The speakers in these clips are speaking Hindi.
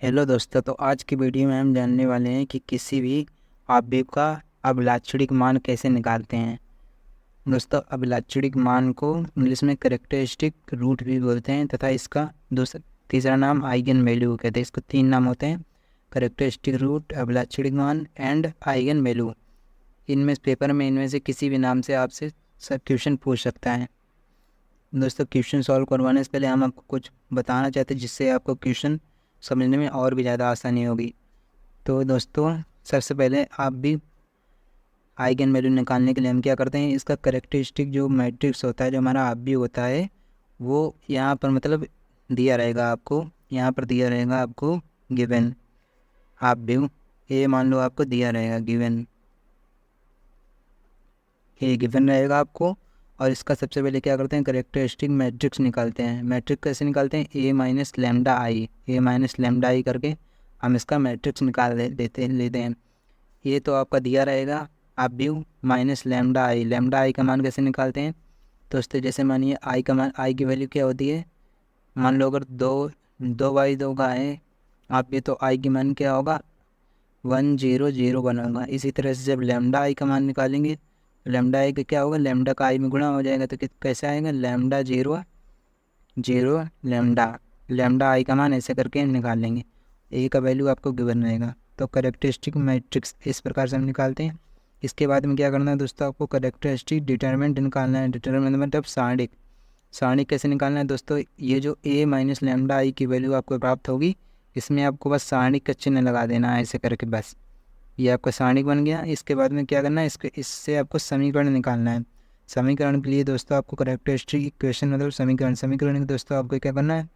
हेलो दोस्तों, तो आज की वीडियो में हम जानने वाले हैं कि किसी भी आव्यूह का अभिलाक्षणिक मान कैसे निकालते हैं। दोस्तों, अभिलाक्षणिक मान को इंग्लिश में कैरेक्टरिस्टिक रूट भी बोलते हैं तथा इसका तीसरा नाम आइगन वैल्यू कहते हैं। इसको तीन नाम होते हैं: कैरेक्टरिस्टिक रूट, अभिलाक्षणिक मान एंड आइगन वैल्यू। इनमें पेपर में इनमें से किसी भी नाम से आपसे क्वेश्चन पूछ सकता है। दोस्तों, क्वेश्चन सॉल्व करवाने से पहले हम आपको कुछ बताना चाहते हैं जिससे आपको क्वेश्चन समझने में और भी ज़्यादा आसानी होगी। तो दोस्तों, सबसे पहले आप भी आइगन वैल्यू निकालने के लिए हम क्या करते हैं, इसका कैरेक्टरिस्टिक जो मैट्रिक्स होता है, जो हमारा आव्यूह होता है, वो यहाँ पर मतलब दिया रहेगा आपको। यहाँ पर दिया रहेगा आपको गिवन आव्यूह। ये मान लो आपको दिया रहेगा गिवन, ये गिवन रहेगा आपको। और इसका सबसे पहले क्या करते हैं, कैरेक्टरिस्टिक मैट्रिक्स निकालते हैं। मैट्रिक्स कैसे निकालते हैं, ए माइनस लेमडा आई करके हम इसका मैट्रिक्स निकाल लेते हैं। ये तो आपका दिया रहेगा आव्यूह माइनस लेमडा आई का मान कैसे निकालते हैं दोस्तों, जैसे मानिए आई का मान, आई की वैल्यू क्या होती है, मान लो अगर दो बाई दो का है आप, ये तो आई की मान क्या होगा 1001 होगा। इसी तरह से जब लेमडा आई का मान निकालेंगे, लेमडा आई का क्या होगा, लेमडा का आई में गुणा हो जाएगा, तो कैसे आएगा lambda zero zero lambda I का मान ऐसे करके निकाल लेंगे। ए का वैल्यू आपको गिवन रहेगा। तो कैरेक्टरिस्टिक मैट्रिक्स इस प्रकार से हम निकालते हैं। इसके बाद में क्या करना है दोस्तों, आपको कैरेक्टरिस्टिक डिटरमिनेंट निकालना है। डिटरमिनेंट मतलब सारणिक। सारणिक कैसे निकालना है दोस्तों, ये जो ए माइनस लेमडा आई की वैल्यू आपको प्राप्त होगी, इसमें आपको बस सारणिक का चिन्ह लगा देना है ऐसे करके, बस ये आपका सारणिक बन गया। इसके बाद में क्या करना है, इससे आपको समीकरण निकालना है। समीकरण के लिए दोस्तों आपको कैरेक्टरिस्टिक इक्वेशन मतलब समीकरण के दोस्तों आपको क्या करना है,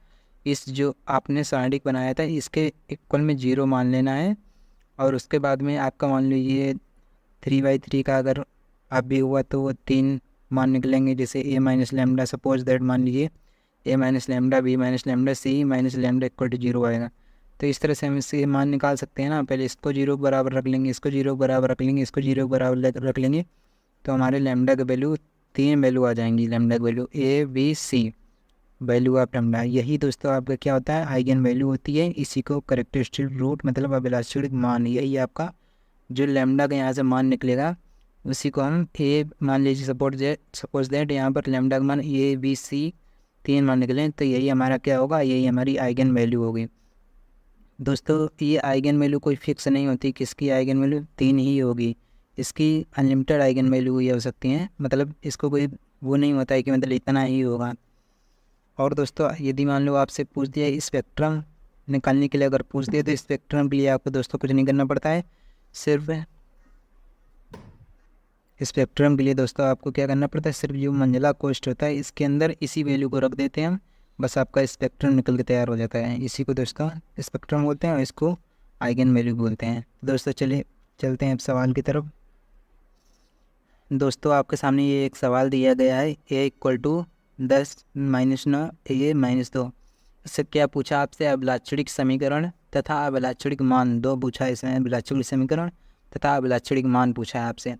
इस जो आपने सारणिक बनाया था इसके इक्वल में 0 मान लेना है। और उसके बाद में आपका मान लीजिए 3/3 का अगर आप भी हुआ तो वो 3 मान निकलेंगे। जैसे A minus lambda, suppose that मान लीजिए A minus lambda B minus lambda C minus lambda equal to 0 आएगा। तो इस तरह से हम इससे मान निकाल सकते हैं ना। पहले इसको 0 के बराबर रख लेंगे, इसको 0 के बराबर रख लेंगे, इसको 0 के बराबर रख लेंगे, तो हमारे लेमडा की वैल्यू 3 वैल्यू आ जाएंगी। लेमडा की value A B C value of lambda, यही दोस्तों आपका क्या होता है, आइगन वैल्यू होती है। इसी को कैरेक्टरिस्टिक रूट मतलब अभिलाक्षणिक मान, यही आपका जो लेमडा का यहाँ से मान निकलेगा उसी को हम ए मान लीजिए। सपोज दैट यहाँ पर लेमडा का मान ए बी सी 3 मान निकले, तो यही हमारा क्या होगा, यही हमारी आइगन वैल्यू होगी। दोस्तों, ये आइगन वैल्यू कोई फिक्स नहीं होती, किसकी आइगन वैल्यू 3 ही होगी। इसकी अनलिमिटेड आइगन वैल्यू ये हो सकती हैं, मतलब इसको कोई वो नहीं होता है कि मतलब इतना ही होगा। और दोस्तों, यदि मान लो आपसे पूछ दिया स्पेक्ट्रम निकालने के लिए, अगर पूछ दिया तो स्पेक्ट्रम के लिए आपको दोस्तों कुछ नहीं करना पड़ता है। सिर्फ स्पेक्ट्रम के लिए दोस्तों आपको क्या करना पड़ता है, सिर्फ जो मंजिला कोष्ठ होता है इसके अंदर इसी वैल्यू को रख देते हैं हम, बस आपका स्पेक्ट्रम निकल के तैयार हो जाता है। इसी को दोस्तों स्पेक्ट्रम बोलते हैं और इसको आइगन वैल्यू बोलते हैं। दोस्तों चलिए चलते हैं अब सवाल की तरफ। दोस्तों, आपके सामने ये एक सवाल दिया गया है, ए इक्वल टू 10-9 ए -2। इससे क्या पूछा आपसे, अभिलाक्षणिक समीकरण तथा अभिलाक्षणिक मान दो पूछा है इसमें। अभिलाक्षणिक समीकरण तथा अभिलाक्षणिक मान पूछा है आपसे,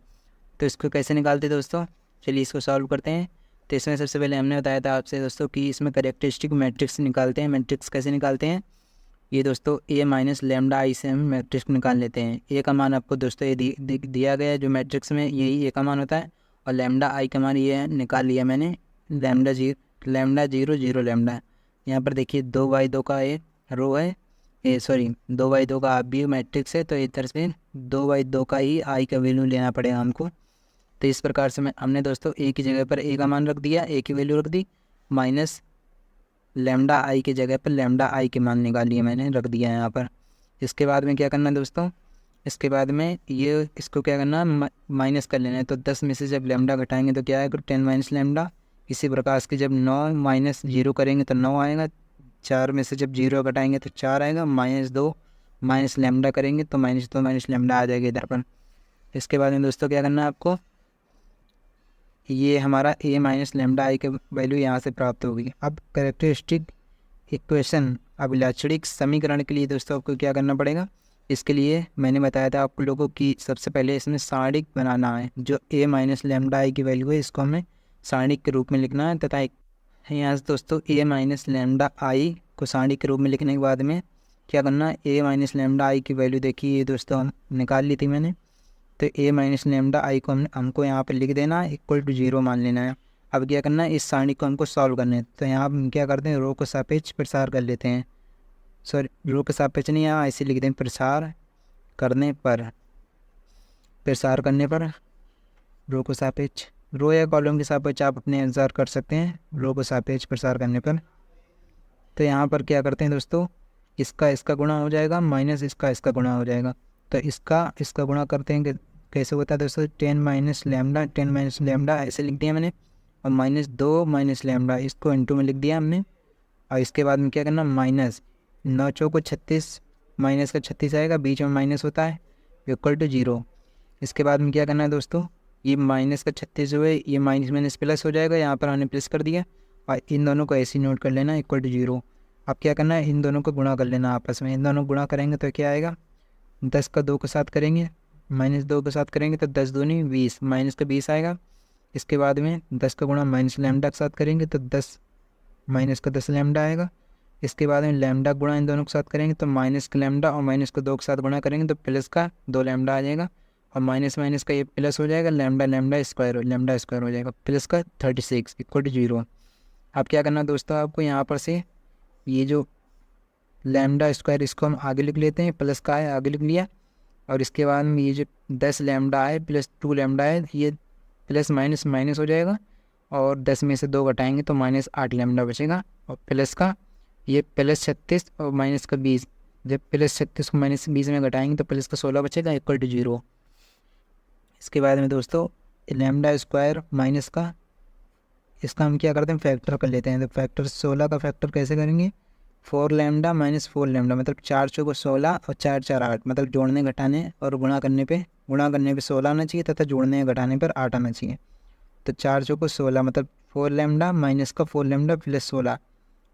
तो इसको कैसे निकालते दोस्तों, चलिए इसको सॉल्व करते हैं। तो इसमें सबसे पहले हमने बताया था आपसे दोस्तों कि इसमें कैरेक्टरिस्टिक मैट्रिक्स निकालते हैं। मैट्रिक्स कैसे निकालते हैं, ये दोस्तों ए माइनस लेमडा आई से हम मैट्रिक्स निकाल लेते हैं। ए का मान आपको दोस्तों ये दिया गया है जो मैट्रिक्स में, यही ए का मान होता है। और लेमडा आई का मान ये निकाल लिया मैंने, लेमडा 0 0 लेमडा। यहाँ पर देखिए 2/2 का ए रो है, 2/2 का आप भी मैट्रिक्स है, तो इस तरह से 2/2 का ही आई का वैल्यू लेना पड़ेगा हमको। तो इस प्रकार से हमने दोस्तों ए की जगह पर ए का मान रख दिया, ए की वैल्यू रख दी, माइनस लेमडा आई की जगह पर लेमडा आई के मान निकाल लिए मैंने, रख दिया है यहाँ पर। इसके बाद में क्या करना है दोस्तों, इसके बाद में ये इसको क्या करना है, माइनस कर लेना है। तो 10 में से जब लेमडा घटाएंगे तो क्या आएगा, 10 माइनस लेमडा। इसी प्रकार से जब 9 माइनस 0 करेंगे तो 9 आएगा। 4 में से जब 0 घटाएंगे तो 4 आएगा। -2 माइनस लेमडा करेंगे तो -2 माइनस लेमडा आ जाएगा इधर पर। इसके बाद में दोस्तों क्या करना है आपको, ये हमारा ए माइनस लेमडा आई के वैल्यू यहाँ से प्राप्त होगी। अब कैरेक्टरिस्टिक इक्वेशन अभिलाक्षणिक समीकरण के लिए दोस्तों आपको क्या करना पड़ेगा, इसके लिए मैंने बताया था आप लोगों की सबसे पहले इसमें सारणिक बनाना है। जो ए माइनस लेमडा आई की वैल्यू है इसको हमें सारणिक के रूप में लिखना है, तथा यहाँ से दोस्तों ए माइनस लेमडा आई को सारणिक के रूप में लिखने के बाद में क्या करना, ए माइनस लेमडा आई की वैल्यू देखिए दोस्तों हम निकाल ली थी मैंने। तो ए माइनस लेमडा आई को हमको यहाँ पर लिख देना है इक्वल टू 0 मान लेना है। अब क्या करना है, इस सारणी को हमको सॉल्व करना है। तो यहाँ हम क्या करते हैं, रो को सापेक्ष प्रसार कर लेते हैं। सॉरी, रो के सापेक्ष नहीं, यहाँ ऐसे लिख दें, प्रसार करने पर रो को सापेक्ष, रो या कॉलम के सापेक्ष आप अपने अनुसार कर सकते हैं, रो को सापेक्ष प्रसार करने पर। तो यहाँ पर क्या करते हैं दोस्तों, इसका गुणा हो जाएगा माइनस इसका गुणा हो जाएगा। तो इसका गुणा करते हैं कि कैसे होता है दोस्तों, 10 माइनस लेमडा ऐसे लिख दिया मैंने, और -2 माइनस लेमडा इसको इंटू में लिख दिया हमने। और इसके बाद में क्या करना, माइनस 9 चौको 36, माइनस का 36 आएगा, बीच में माइनस होता है, इक्वल टू 0। इसके बाद में क्या करना है दोस्तों, ये माइनस का 36 हुए, ये माइनस माइनस प्लस हो जाएगा, यहाँ पर हमने प्लस कर दिया, और इन दोनों को ऐसे नोट कर लेना इक्वल टू 0। अब क्या करना है, इन दोनों को गुणा कर लेना आपस में, इन दोनों को गुणा करेंगे तो क्या आएगा, 10 का 2 के साथ करेंगे, -2 के साथ करेंगे तो 10 दूनी 20, माइनस का 20 आएगा। इसके बाद में 10 का गुणा माइनस लैम्डा के साथ करेंगे तो 10 माइनस का 10 लैम्डा आएगा। इसके बाद में लैम्डा गुणा इन दोनों के साथ करेंगे तो माइनस का लैम्डा, और माइनस को 2 के साथ गुणा करेंगे तो प्लस का 2 लैम्डा आ जाएगा, और माइनस माइनस का ये प्लस हो जाएगा, लैम्डा स्क्वायर हो जाएगा, प्लस का 36 इक्वल टू 0। अब क्या करना दोस्तों, आपको यहाँ पर से ये जो लैम्डा स्क्वायर इसको हम आगे लिख लेते हैं, प्लस का है आगे लिख लिया, और इसके बाद में ये जो 10 लैम्डा है प्लस 2 लैम्डा है, ये प्लस माइनस माइनस हो जाएगा, और 10 में से 2 घटाएंगे तो -8 लैम्डा बचेगा, और प्लस का ये प्लस 36 और माइनस का 20, जब प्लस 36 को -20 में घटाएंगे तो प्लस का 16 बचेगा इक्वल टू 0। इसके बाद में दोस्तों लैम्डा स्क्वायर माइनस का, इसका हम क्या करते हैं, फैक्टर कर लेते हैं। तो फैक्टर 16 का फैक्टर कैसे करेंगे, 4 लैम्डा माइनस 4 लैम्डा, मतलब 4 चौको 16 और 4 4 8, मतलब जोड़ने घटाने और गुणा करने पे 16 आना चाहिए तथा जोड़ने घटाने पर 8 आना चाहिए। तो 4 चौको 16 मतलब 4 लैम्डा माइनस का 4 lambda plus 16,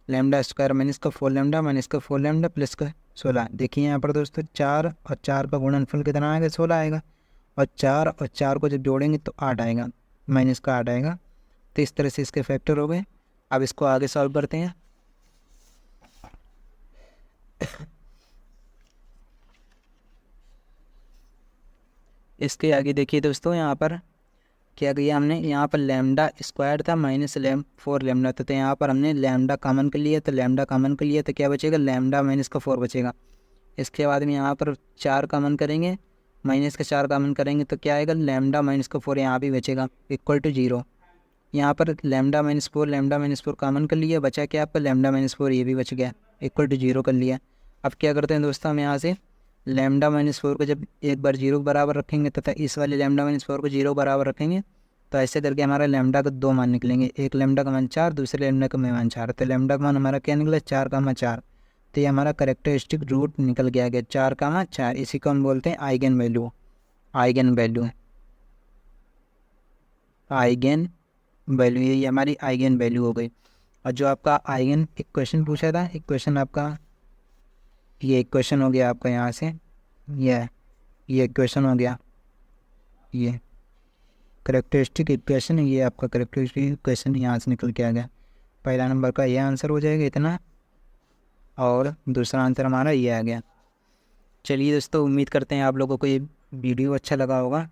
lambda square minus का 4 लैम्डा माइनस का 4 लैम्डा प्लस का 16। देखिए यहाँ पर दोस्तों 4 और 4 का गुणनफल कितना आएगा, 16 आएगा, और 4 को जब जोड़ेंगे तो 8 आएगा, माइनस का 8 आएगा। तो इस तरह से इसके फैक्टर हो गए। अब इसको आगे सॉल्व करते हैं। इसके आगे देखिए दोस्तों, यहाँ पर क्या किया हमने, यहाँ पर लैम्डा स्क्वायर था माइनस 4 लैम्डा था, तो यहाँ पर हमने लैम्डा कॉमन कर लिया, तो लैम्डा कॉमन कर लिया तो क्या बचेगा, लैम्डा माइनस का 4 बचेगा। इसके बाद में यहाँ पर 4 कॉमन करेंगे, माइनस का 4 कॉमन करेंगे तो क्या आएगा, लैम्डा माइनस का 4 यहाँ भी बचेगा इक्वल टू 0। यहाँ पर लैम्डा माइनस 4 कॉमन कर लिया, बचा क्या आपका, लैम्डा माइनस 4 ये भी बच गया इक्वल टू 0 कर लिया। अब क्या करते हैं दोस्तों, हम यहाँ से लैम्डा माइनस 4 को जब एक बार 0 के बराबर रखेंगे तथा इस वाले लैम्डा माइनस 4 को 0 बराबर रखेंगे, तो ऐसे करके हमारा लैम्डा का 2 मान निकलेंगे, एक लैम्डा का मान 4, दूसरे लैम्डा का मान 4। तो लैम्डा का मान हमारा क्या निकला, 4 का मान 4। तो ये हमारा करेक्टरिस्टिक रूट निकल गया 4 का मान 4। इसी को हम बोलते हैं आइगन वैल्यू, ये हमारी आइगन वैल्यू हो गई। और जो आपका आइगन एक क्वेश्चन पूछा था, एक क्वेश्चन आपका, ये एक क्वेश्चन हो गया आपका यहाँ से, ये क्वेश्चन हो गया, ये करेक्टरिस्टिक इक्वेशन, ये आपका करेक्टरिस्टिक इक्वेशन यहाँ से निकल के आ गया। पहला नंबर का ये आंसर हो जाएगा इतना, और दूसरा आंसर हमारा ये आ गया। चलिए दोस्तों, उम्मीद करते हैं आप लोगों को ये वीडियो अच्छा लगा होगा।